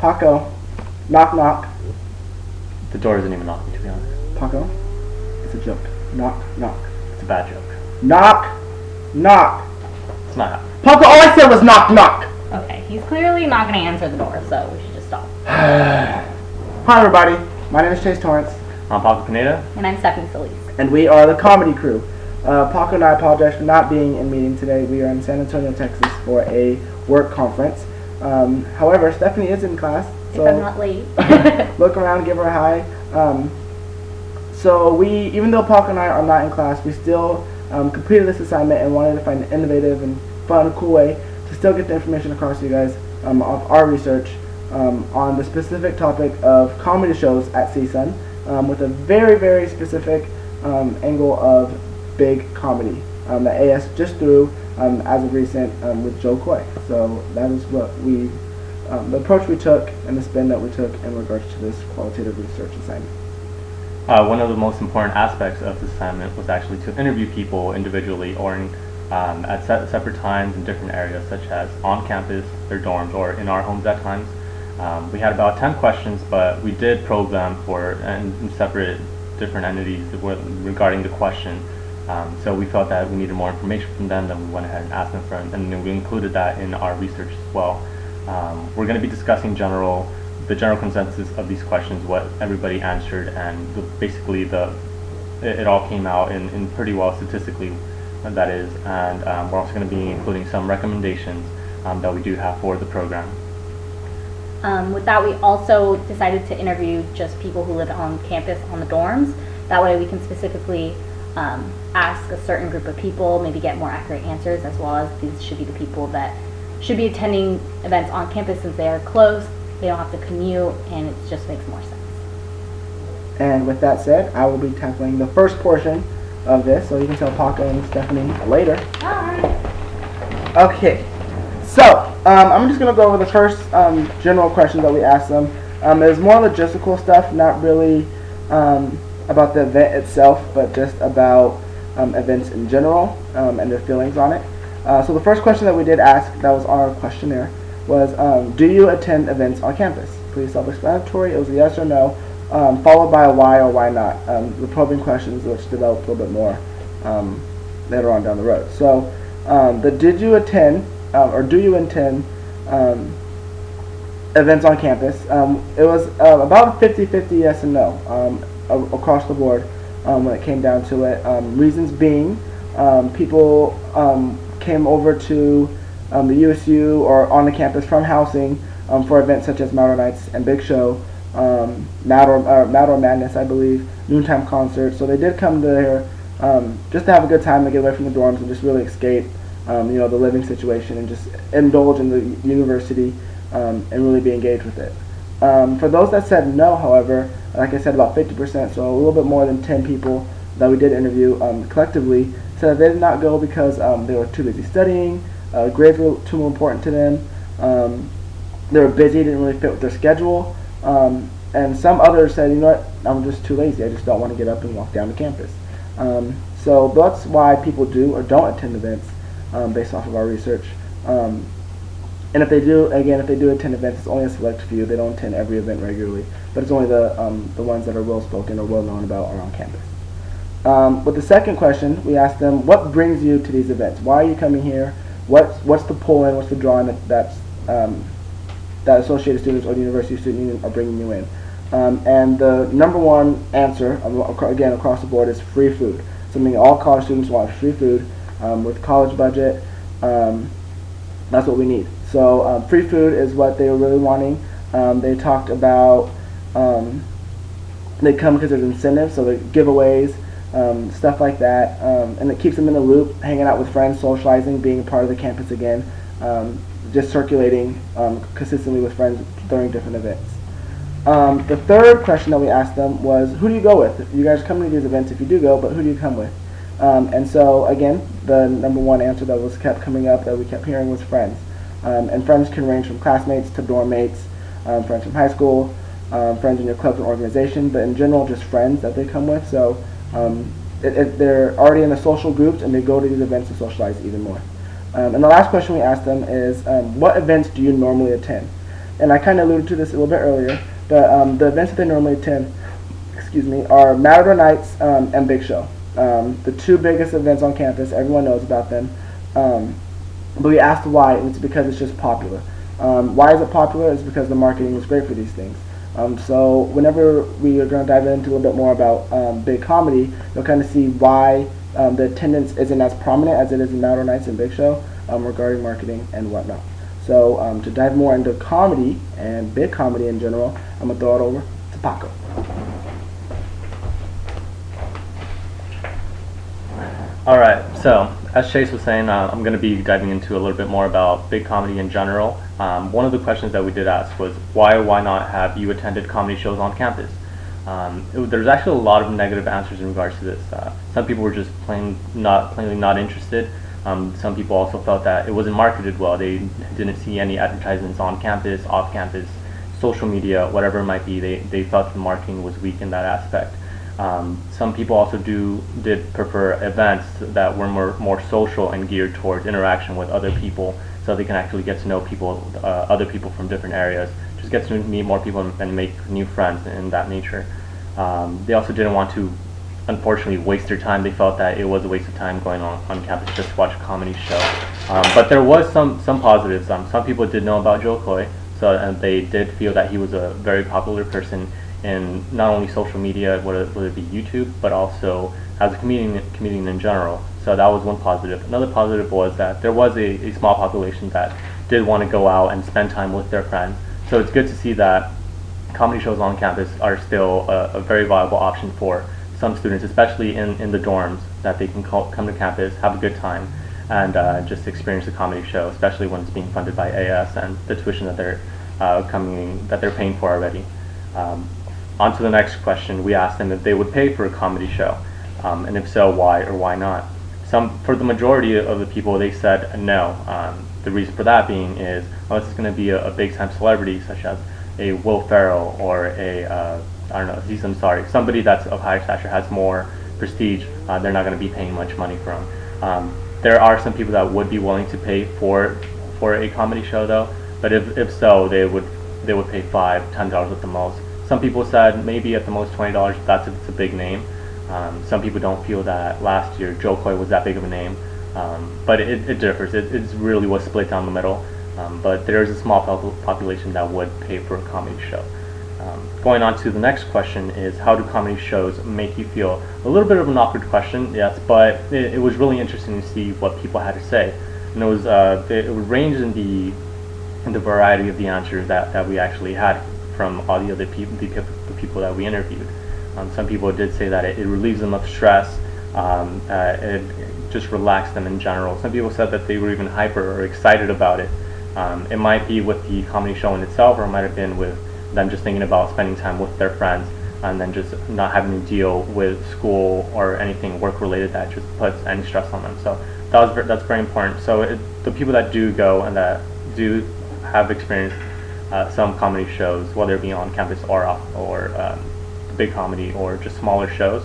Paco, knock knock. The door isn't even knocking, to be honest. Paco, it's a joke. Knock knock. It's a bad joke. Knock knock. It's not happening. Paco, all I said was knock knock. Okay, he's clearly not going to answer the door, so we should just stop. Hi everybody, my name is Chase Torrance. I'm Paco Pineda. And I'm Stephanie Solis. And we are the comedy crew. Paco and I apologize for not being in meeting today. We are in San Antonio, Texas for a work conference. However, Stephanie is in class. So if I'm not late. look around, give her a hi. So even though Paco and I are not in class, we still completed this assignment and wanted to find an innovative and fun and cool way to still get the information across to you guys of our research on the specific topic of comedy shows at CSUN with a very, very specific angle of big comedy that AS just threw as of recent with Joe Coy. So that is what the approach we took and the spin that we took in regards to this qualitative research assignment. One of the most important aspects of this assignment was actually to interview people individually or at separate times in different areas, such as on campus, their dorms, or in our homes at times. We had about 10 questions, but we did probe them in separate different entities regarding the question. So we felt that we needed more information from them, then we went ahead and asked them for it, and then we included that in our research as well. We're going to be discussing the general consensus of these questions, what everybody answered, and basically it all came out in pretty well statistically, that is, and we're also going to be including some recommendations that we do have for the program. With that, we also decided to interview just people who live on campus on the dorms. That way we can specifically ask a certain group of people, maybe get more accurate answers, as well as these should be the people that should be attending events on campus since they are close, they don't have to commute, and it just makes more sense. And with that said, I will be tackling the first portion of this, so you can tell Paco and Stephanie later. Alright. Okay, so I'm just going to go over the first general questions that we asked them. It was more logistical stuff, not really about the event itself, but just about events in general and their feelings on it. So the first question that we did ask, that was our questionnaire, was do you attend events on campus? Pretty self-explanatory. It was a yes or no, followed by a why or why not. The probing questions, which developed a little bit more later on down the road. So the did you attend or do you attend events on campus? It was about 50-50 yes and no across the board when it came down to it. Reasons being people came over to the USU or on the campus from housing for events such as Matter Nights and Big Show, Matter Madness, I believe, noontime concerts. So they did come there just to have a good time, to get away from the dorms and just really escape the living situation and just indulge in the university and really be engaged with it. For those that said no, however, like I said, about 50%, so a little bit more than 10 people that we did interview collectively, said they did not go because they were too busy studying, grades were too important to them, they were busy, didn't really fit with their schedule, and some others said, you know what, I'm just too lazy, I just don't want to get up and walk down to campus. So that's why people do or don't attend events based off of our research. And if they do attend events, it's only a select few. They don't attend every event regularly, but it's only the ones that are well-spoken or well-known about are on campus. With the second question, we asked them, what brings you to these events? Why are you coming here? What's the pull-in? What's the drawing that Associated Students or the University Student Union are bringing you in? And the number one answer, again across the board, is free food. Something all college students want: free food with college budget. That's what we need. So free food is what they were really wanting. They talked about they come because there's incentives, so the giveaways, stuff like that, and it keeps them in the loop, hanging out with friends, socializing, being a part of the campus again, just circulating consistently with friends during different events. The third question that we asked them was, who do you go with? You guys come to these events if you do go, but who do you come with? And so again, the number one answer that was kept coming up that we kept hearing was friends. And friends can range from classmates to dorm mates, friends from high school, friends in your clubs and organization, but in general just friends that they come with. So they're already in the social groups and they go to these events to socialize even more. And the last question we asked them is, what events do you normally attend? and I kind of alluded to this a little bit earlier, but the events that they normally attend, are Matador Nights and Big Show. The two biggest events on campus. Everyone knows about them. But we asked why, and it's because it's just popular. Why is it popular? It's because the marketing is great for these things. So whenever we are going to dive into a little bit more about Big Comedy, you'll kind of see why the attendance isn't as prominent as it is in Matador Nights and Big Show regarding marketing and whatnot. So to dive more into comedy and Big Comedy in general, I'm going to throw it over to Paco. All right, so as Chase was saying, I'm going to be diving into a little bit more about Big Comedy in general. One of the questions that we did ask was why or why not have you attended comedy shows on campus? There's actually a lot of negative answers in regards to this. Some people were just plainly not interested. Some people also felt that it wasn't marketed well. They didn't see any advertisements on campus, off campus, social media, whatever it might be. They felt the marketing was weak in that aspect. Some people also did prefer events that were more social and geared towards interaction with other people, so they can actually get to know people, other people from different areas, just get to meet more people and make new friends in that nature. They also didn't want to, unfortunately, waste their time. They felt that it was a waste of time going on campus just to watch a comedy show. But there was some positives. Some people did know about Joe Coy, and they did feel that he was a very popular person in not only social media, whether it be YouTube, but also as a comedian in general. So that was one positive. Another positive was that there was a small population that did want to go out and spend time with their friends. So it's good to see that comedy shows on campus are still a very viable option for some students, especially in the dorms, that they can come to campus, have a good time, and just experience a comedy show, especially when it's being funded by AS and the tuition that they're paying for already. On to the next question. We asked them if they would pay for a comedy show, and if so, why or why not. For the majority of the people, they said no. The reason for that being is, this is going to be a big-time celebrity, such as a Will Ferrell or somebody that's of higher stature, has more prestige. They're not going to be paying much money for them. There are some people that would be willing to pay for a comedy show, though. But if so, they would pay $5-10 at the most. Some people said maybe at the most $20 if it's a big name. Some people don't feel that last year Joe Coy was that big of a name, but it differs. It really was split down the middle, but there is a small population that would pay for a comedy show. Going on to the next question is, how do comedy shows make you feel? A little bit of an awkward question, yes, but it was really interesting to see what people had to say, and it would range in the variety of the answers that we actually had from all the other people, the people that we interviewed. Some people did say that it relieves them of stress, it just relaxed them in general. Some people said that they were even hyper or excited about it. It might be with the comedy show in itself, or it might have been with them just thinking about spending time with their friends, and then just not having to deal with school or anything work related that just puts any stress on them. So that's very important. So the people that do go and that do have experienced some comedy shows, whether it be on campus or big comedy or just smaller shows,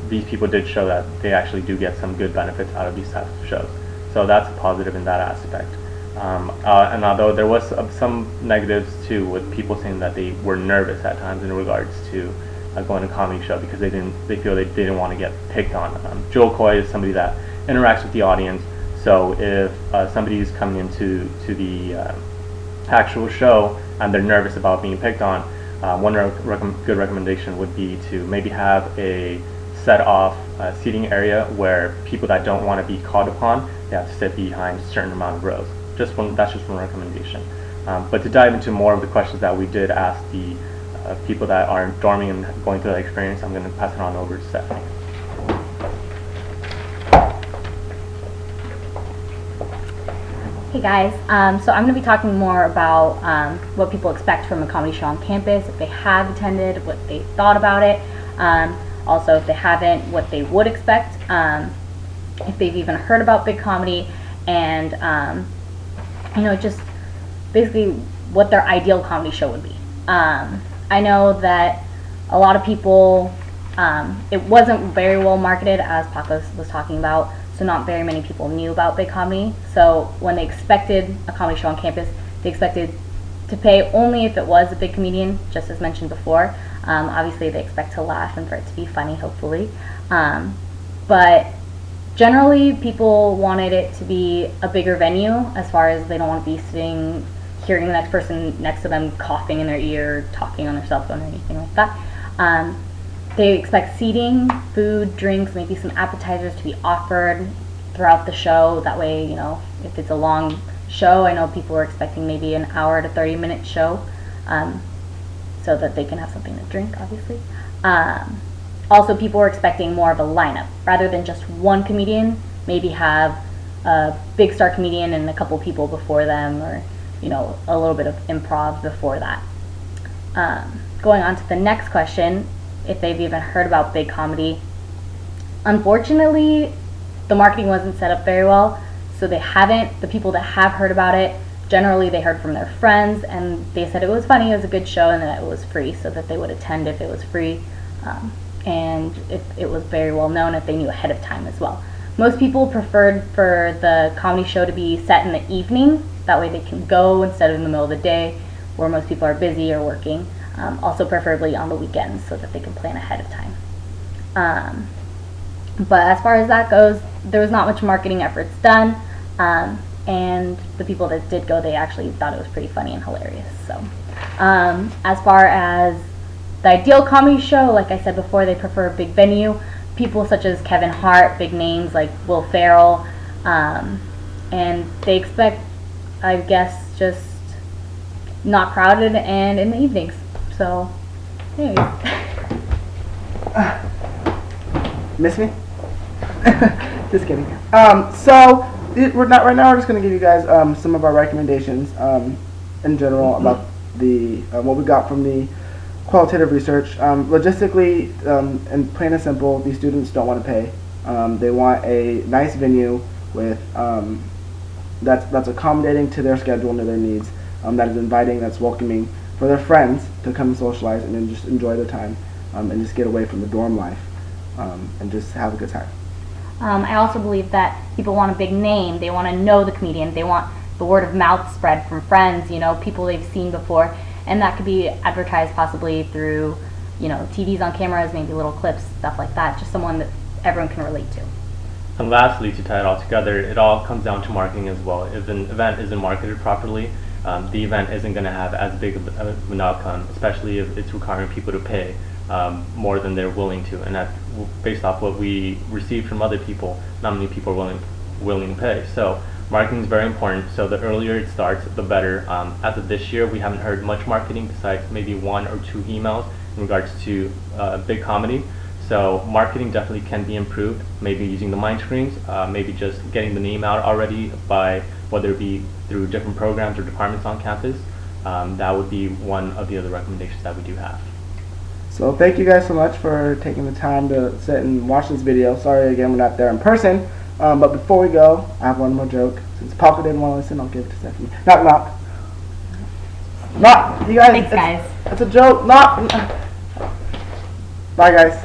these people did show that they actually do get some good benefits out of these types of shows. So that's a positive in that aspect. And although there was some negatives too, with people saying that they were nervous at times in regards to going to a comedy show because they feel they didn't want to get picked on. Joel Coy is somebody that interacts with the audience, so if somebody is coming into the actual show and they're nervous about being picked on, one good recommendation would be to maybe have a set off seating area where people that don't want to be called upon, they have to sit behind a certain amount of rows. That's just one recommendation. But to dive into more of the questions that we did ask the people that are dorming and going through that experience, I'm going to pass it on over to Stephanie. Hey guys, so I'm going to be talking more about what people expect from a comedy show on campus, if they have attended, what they thought about it, also if they haven't, what they would expect, if they've even heard about Big Comedy, and just basically what their ideal comedy show would be. I know that a lot of people, it wasn't very well marketed, as Paco was talking about, so not very many people knew about Big Comedy. So when they expected a comedy show on campus, they expected to pay only if it was a big comedian, just as mentioned before. Obviously, they expect to laugh and for it to be funny, hopefully. But generally, people wanted it to be a bigger venue, as far as they don't want to be sitting, hearing the next person next to them coughing in their ear, talking on their cell phone or anything like that. They expect seating, food, drinks, maybe some appetizers to be offered throughout the show. That way, you know, if it's a long show, I know people were expecting maybe an hour to 30-minute show, so that they can have something to drink, obviously. Also, people were expecting more of a lineup rather than just one comedian. Maybe have a big star comedian and a couple people before them, or you know, a little bit of improv before that. Going on to the next question, if they've even heard about big comedy. Unfortunately, the marketing wasn't set up very well, so they haven't. The people that have heard about it, generally they heard from their friends, and they said it was funny, it was a good show, and that it was free, so that they would attend if it was free, and if it was very well known, if they knew ahead of time as well. Most people preferred for the comedy show to be set in the evening, that way they can go instead of in the middle of the day, where most people are busy or working. Also preferably on the weekends, so that they can plan ahead of time. But as far as that goes, there was not much marketing efforts done, and the people that did go, they actually thought it was pretty funny and hilarious. So as far as the ideal comedy show, like I said before, they prefer a big venue. People such as Kevin Hart, big names like Will Ferrell, and they expect, I guess, just not crowded and in the evenings. So, anyways. Miss me? Just kidding. We're not right now. We're just going to give you guys some of our recommendations in general about the what we got from the qualitative research. Logistically, and plain and simple, these students don't want to pay. They want a nice venue with that's accommodating to their schedule and to their needs. That is inviting, that's welcoming for their friends to come and socialize and then just enjoy their time and just get away from the dorm life and just have a good time. I also believe that people want a big name. They want to know the comedian. They want the word of mouth spread from friends, you know, people they've seen before. And that could be advertised possibly through, you know, TVs on cameras, maybe little clips, stuff like that. Just someone that everyone can relate to. And lastly, to tie it all together, it all comes down to marketing as well. If an event isn't marketed properly, the event isn't going to have as big of an outcome, especially if it's requiring people to pay more than they're willing to. And that's based off what we received from other people. Not many people are willing to pay. So marketing is very important. So the earlier it starts, the better. As of this year, we haven't heard much marketing besides maybe 1 or 2 emails in regards to big comedy. So marketing definitely can be improved, maybe using the mind screens, maybe just getting the name out already by whether it be through different programs or departments on campus. That would be one of the other recommendations that we do have. So thank you guys so much for taking the time to sit and watch this video. Sorry again we're not there in person, but before we go, I have one more joke. Since Paco didn't want to listen, I'll give it to Stephanie. Knock. You guys. Thanks, guys. It's a joke. Knock. Bye guys.